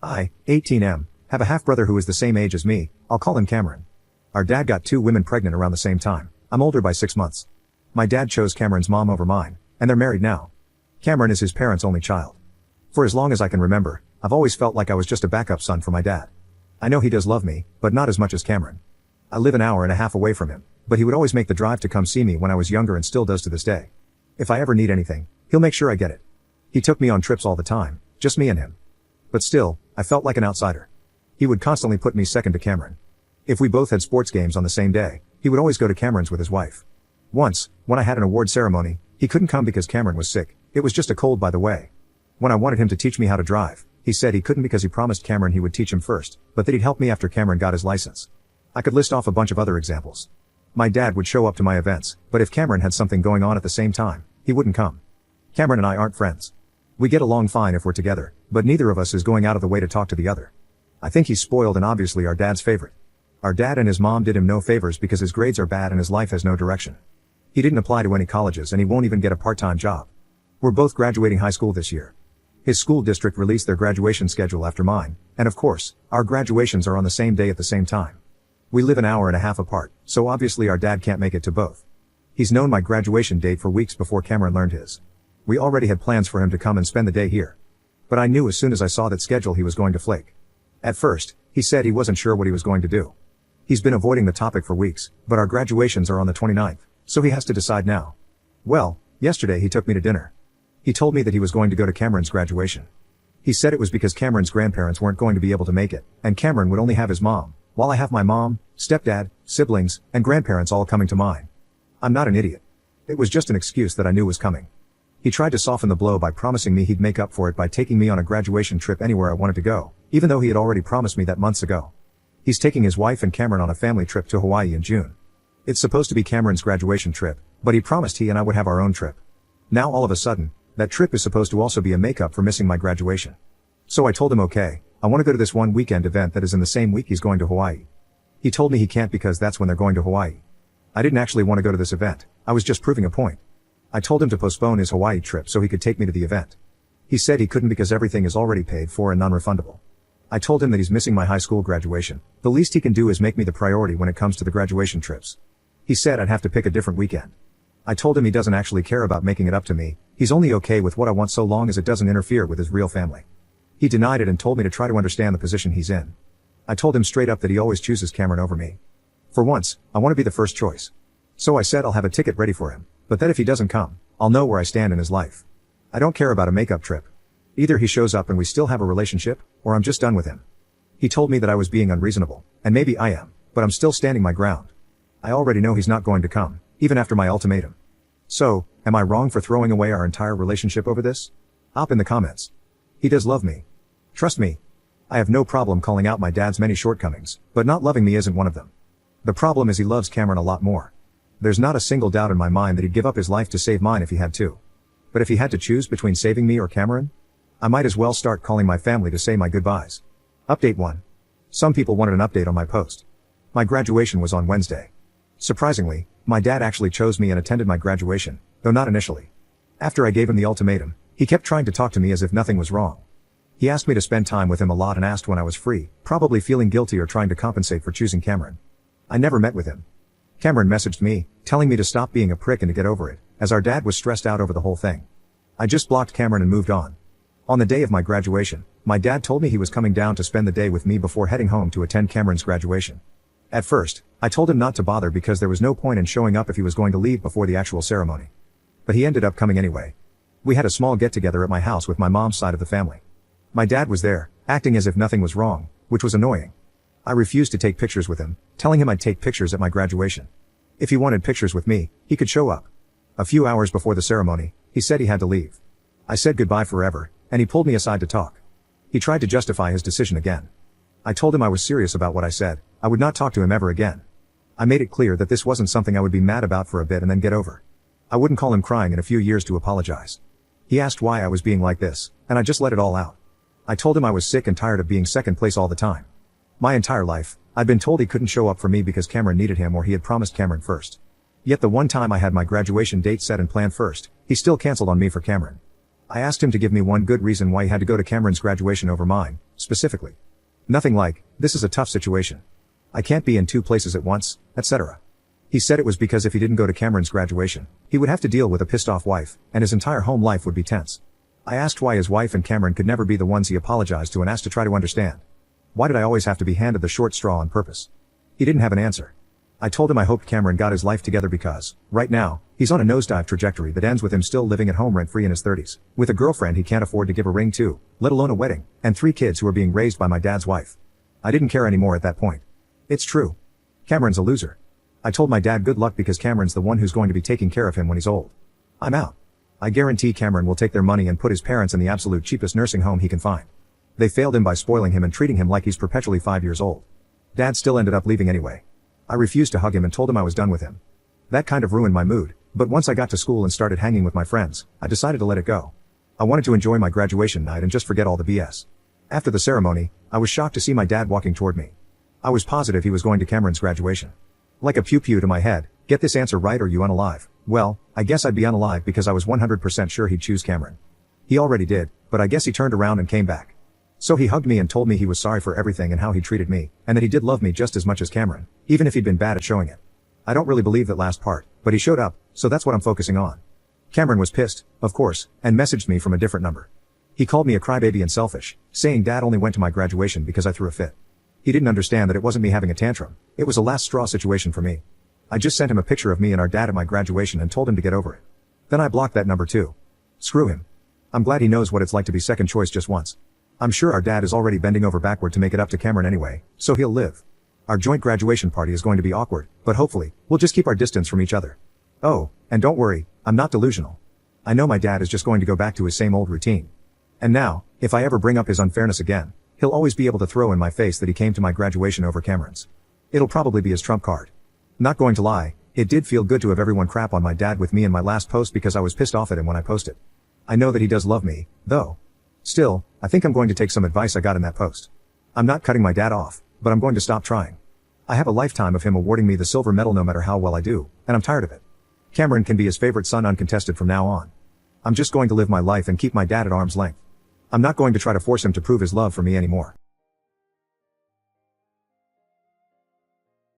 I, 18M, have a half-brother who is the same age as me. I'll call him Cameron. Our dad got 2 women pregnant around the same time. I'm older by 6 months. My dad chose Cameron's mom over mine, and they're married now. Cameron is his parents' only child. For as long as I can remember, I've always felt like I was just a backup son for my dad. I know he does love me, but not as much as Cameron. I live an hour and a half away from him, but he would always make the drive to come see me when I was younger and still does to this day. If I ever need anything, he'll make sure I get it. He took me on trips all the time, just me and him. But still, I felt like an outsider. He would constantly put me second to Cameron. If we both had sports games on the same day, he would always go to Cameron's with his wife. Once, when I had an award ceremony, he couldn't come because Cameron was sick. It was just a cold, by the way. When I wanted him to teach me how to drive, he said he couldn't because he promised Cameron he would teach him first, but that he'd help me after Cameron got his license. I could list off a bunch of other examples. My dad would show up to my events, but if Cameron had something going on at the same time, he wouldn't come. Cameron and I aren't friends. We get along fine if we're together, but neither of us is going out of the way to talk to the other. I think he's spoiled and obviously our dad's favorite. Our dad and his mom did him no favors because his grades are bad and his life has no direction. He didn't apply to any colleges and he won't even get a part-time job. We're both graduating high school this year. His school district released their graduation schedule after mine, and of course, our graduations are on the same day at the same time. We live an hour and a half apart, so obviously our dad can't make it to both. He's known my graduation date for weeks before Cameron learned his. We already had plans for him to come and spend the day here. But I knew as soon as I saw that schedule he was going to flake. At first, he said he wasn't sure what he was going to do. He's been avoiding the topic for weeks, but our graduations are on the 29th, so he has to decide now. Well, yesterday he took me to dinner. He told me that he was going to go to Cameron's graduation. He said it was because Cameron's grandparents weren't going to be able to make it, and Cameron would only have his mom, while I have my mom, stepdad, siblings, and grandparents all coming to mine. I'm not an idiot. It was just an excuse that I knew was coming. He tried to soften the blow by promising me he'd make up for it by taking me on a graduation trip anywhere I wanted to go, even though he had already promised me that months ago. He's taking his wife and Cameron on a family trip to Hawaii in June. It's supposed to be Cameron's graduation trip, but he promised he and I would have our own trip. Now all of a sudden, that trip is supposed to also be a makeup for missing my graduation. So I told him okay, I want to go to this one weekend event that is in the same week he's going to Hawaii. He told me he can't because that's when they're going to Hawaii. I didn't actually want to go to this event, I was just proving a point. I told him to postpone his Hawaii trip so he could take me to the event. He said he couldn't because everything is already paid for and non-refundable. I told him that he's missing my high school graduation. The least he can do is make me the priority when it comes to the graduation trips. He said I'd have to pick a different weekend. I told him he doesn't actually care about making it up to me, he's only okay with what I want so long as it doesn't interfere with his real family. He denied it and told me to try to understand the position he's in. I told him straight up that he always chooses Cameron over me. For once, I want to be the first choice. So I said I'll have a ticket ready for him, but that if he doesn't come, I'll know where I stand in his life. I don't care about a makeup trip. Either he shows up and we still have a relationship, or I'm just done with him. He told me that I was being unreasonable, and maybe I am, but I'm still standing my ground. I already know he's not going to come, even after my ultimatum. So, am I wrong for throwing away our entire relationship over this? Hop in the comments. He does love me. Trust me. I have no problem calling out my dad's many shortcomings, but not loving me isn't one of them. The problem is he loves Cameron a lot more. There's not a single doubt in my mind that he'd give up his life to save mine if he had to. But if he had to choose between saving me or Cameron, I might as well start calling my family to say my goodbyes. Update 1. Some people wanted an update on my post. My graduation was on Wednesday. Surprisingly, my dad actually chose me and attended my graduation, though not initially. After I gave him the ultimatum, he kept trying to talk to me as if nothing was wrong. He asked me to spend time with him a lot and asked when I was free, probably feeling guilty or trying to compensate for choosing Cameron. I never met with him. Cameron messaged me, telling me to stop being a prick and to get over it, as our dad was stressed out over the whole thing. I just blocked Cameron and moved on. On the day of my graduation, my dad told me he was coming down to spend the day with me before heading home to attend Cameron's graduation. At first, I told him not to bother because there was no point in showing up if he was going to leave before the actual ceremony. But he ended up coming anyway. We had a small get-together at my house with my mom's side of the family. My dad was there, acting as if nothing was wrong, which was annoying. I refused to take pictures with him, telling him I'd take pictures at my graduation. If he wanted pictures with me, he could show up. A few hours before the ceremony, he said he had to leave. I said goodbye forever, and he pulled me aside to talk. He tried to justify his decision again. I told him I was serious about what I said, I would not talk to him ever again. I made it clear that this wasn't something I would be mad about for a bit and then get over. I wouldn't call him crying in a few years to apologize. He asked why I was being like this, and I just let it all out. I told him I was sick and tired of being second place all the time. My entire life, I'd been told he couldn't show up for me because Cameron needed him or he had promised Cameron first. Yet the one time I had my graduation date set and planned first, he still canceled on me for Cameron. I asked him to give me one good reason why he had to go to Cameron's graduation over mine, specifically. Nothing like, this is a tough situation. I can't be in two places at once, etc. He said it was because if he didn't go to Cameron's graduation, he would have to deal with a pissed off wife, and his entire home life would be tense. I asked why his wife and Cameron could never be the ones he apologized to and asked to try to understand. Why did I always have to be handed the short straw on purpose? He didn't have an answer. I told him I hoped Cameron got his life together because, right now, he's on a nosedive trajectory that ends with him still living at home rent-free in his 30s, with a girlfriend he can't afford to give a ring to, let alone a wedding, and 3 kids who are being raised by my dad's wife. I didn't care anymore at that point. It's true. Cameron's a loser. I told my dad good luck because Cameron's the one who's going to be taking care of him when he's old. I'm out. I guarantee Cameron will take their money and put his parents in the absolute cheapest nursing home he can find. They failed him by spoiling him and treating him like he's perpetually 5 years old. Dad still ended up leaving anyway. I refused to hug him and told him I was done with him. That kind of ruined my mood, but once I got to school and started hanging with my friends, I decided to let it go. I wanted to enjoy my graduation night and just forget all the BS. After the ceremony, I was shocked to see my dad walking toward me. I was positive he was going to Cameron's graduation. Like a pew-pew to my head, get this answer right or you unalive. Well, I guess I'd be unalive because I was 100% sure he'd choose Cameron. He already did, but I guess he turned around and came back. So he hugged me and told me he was sorry for everything and how he treated me, and that he did love me just as much as Cameron, even if he'd been bad at showing it. I don't really believe that last part, but he showed up, so that's what I'm focusing on. Cameron was pissed, of course, and messaged me from a different number. He called me a crybaby and selfish, saying Dad only went to my graduation because I threw a fit. He didn't understand that it wasn't me having a tantrum, it was a last straw situation for me. I just sent him a picture of me and our dad at my graduation and told him to get over it. Then I blocked that number too. Screw him. I'm glad he knows what it's like to be second choice just once. I'm sure our dad is already bending over backward to make it up to Cameron anyway, so he'll live. Our joint graduation party is going to be awkward, but hopefully, we'll just keep our distance from each other. Oh, and don't worry, I'm not delusional. I know my dad is just going to go back to his same old routine. And now, if I ever bring up his unfairness again, he'll always be able to throw in my face that he came to my graduation over Cameron's. It'll probably be his trump card. Not going to lie, it did feel good to have everyone crap on my dad with me in my last post because I was pissed off at him when I posted. I know that he does love me, though. Still, I think I'm going to take some advice I got in that post. I'm not cutting my dad off, but I'm going to stop trying. I have a lifetime of him awarding me the silver medal no matter how well I do, and I'm tired of it. Cameron can be his favorite son uncontested from now on. I'm just going to live my life and keep my dad at arm's length. I'm not going to try to force him to prove his love for me anymore.